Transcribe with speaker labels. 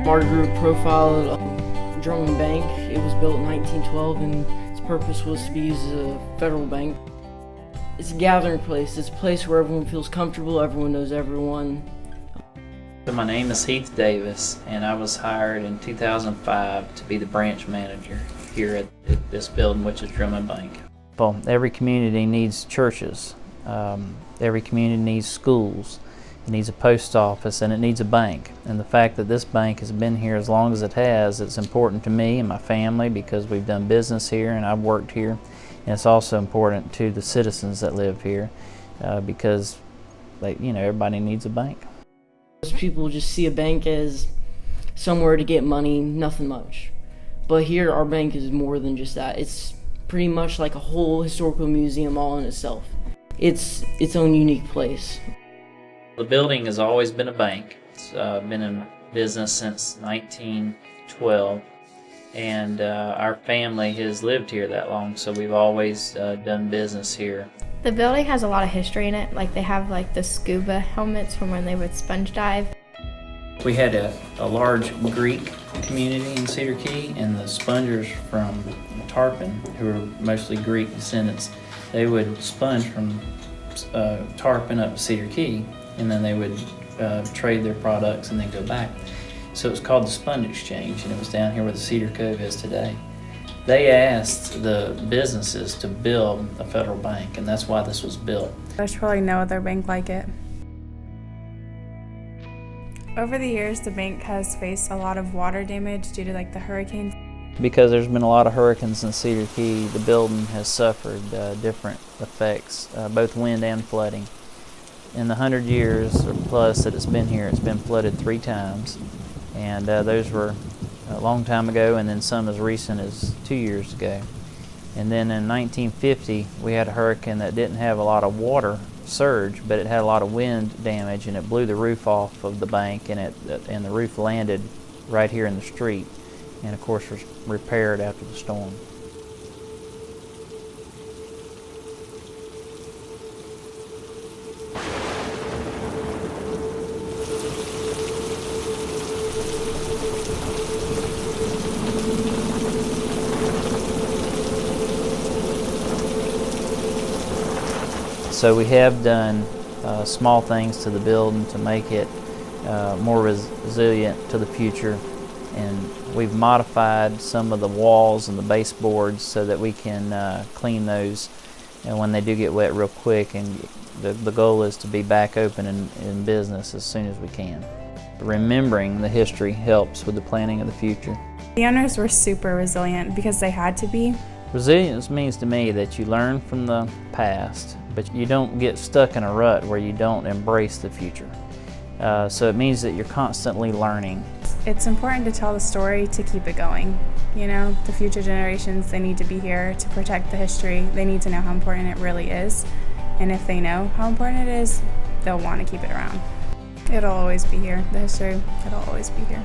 Speaker 1: Our group profiled Drummond Bank. It was built in 1912 and its purpose was to be used as a federal bank. It's a gathering place. It's a place where everyone feels comfortable, everyone knows everyone.
Speaker 2: So my name is Heath Davis, and I was hired in 2005 to be the branch manager here at this building, which is Drummond Bank. Well, every community needs churches. Every community needs schools. It needs a post office, and it needs a bank. And the fact that this bank has been here as long as it has, it's important to me and my family because we've done business here and I've worked here. And it's also important to the citizens that live here because everybody needs a bank.
Speaker 1: Most people just see a bank as somewhere to get money, nothing much. But here our bank is more than just that. It's pretty much like a whole historical museum all in itself. It's its own unique place.
Speaker 2: The building has always been a bank. It's been in business since 1912, and our family has lived here that long, so we've always done business here.
Speaker 3: The building has a lot of history in it. Like they have the scuba helmets from when they would sponge dive.
Speaker 2: We had a large Greek community in Cedar Key, and the spongers from Tarpon, who are mostly Greek descendants, they would sponge from Tarpon up to Cedar Key, and then they would trade their products and then go back. So it was called the Sponge Exchange, and it was down here where the Cedar Cove is today. They asked the businesses to build a federal bank, and that's why this was built.
Speaker 4: There's probably no other bank like it. Over the years, the bank has faced a lot of water damage due to the hurricanes.
Speaker 2: Because there's been a lot of hurricanes in Cedar Key, the building has suffered different effects, both wind and flooding. In the 100 years or plus that it's been here, it's been flooded 3 times, and those were a long time ago, and then some as recent as 2 years ago. And then in 1950, we had a hurricane that didn't have a lot of water surge, but it had a lot of wind damage, and it blew the roof off of the bank, and the roof landed right here in the street, and of course was repaired after the storm. So we have done small things to the building to make it more resilient to the future, and we've modified some of the walls and the baseboards so that we can clean those when they do get wet real quick, and the goal is to be back open in business as soon as we can. Remembering the history helps with the planning of the future.
Speaker 4: The owners were super resilient because they had to be.
Speaker 2: Resilience means to me that you learn from the past, but you don't get stuck in a rut where you don't embrace the future. So it means that you're constantly learning.
Speaker 4: It's important to tell the story to keep it going. The future generations, they need to be here to protect the history. They need to know how important it really is. And if they know how important it is, they'll want to keep it around. It'll always be here. The history, it'll always be here.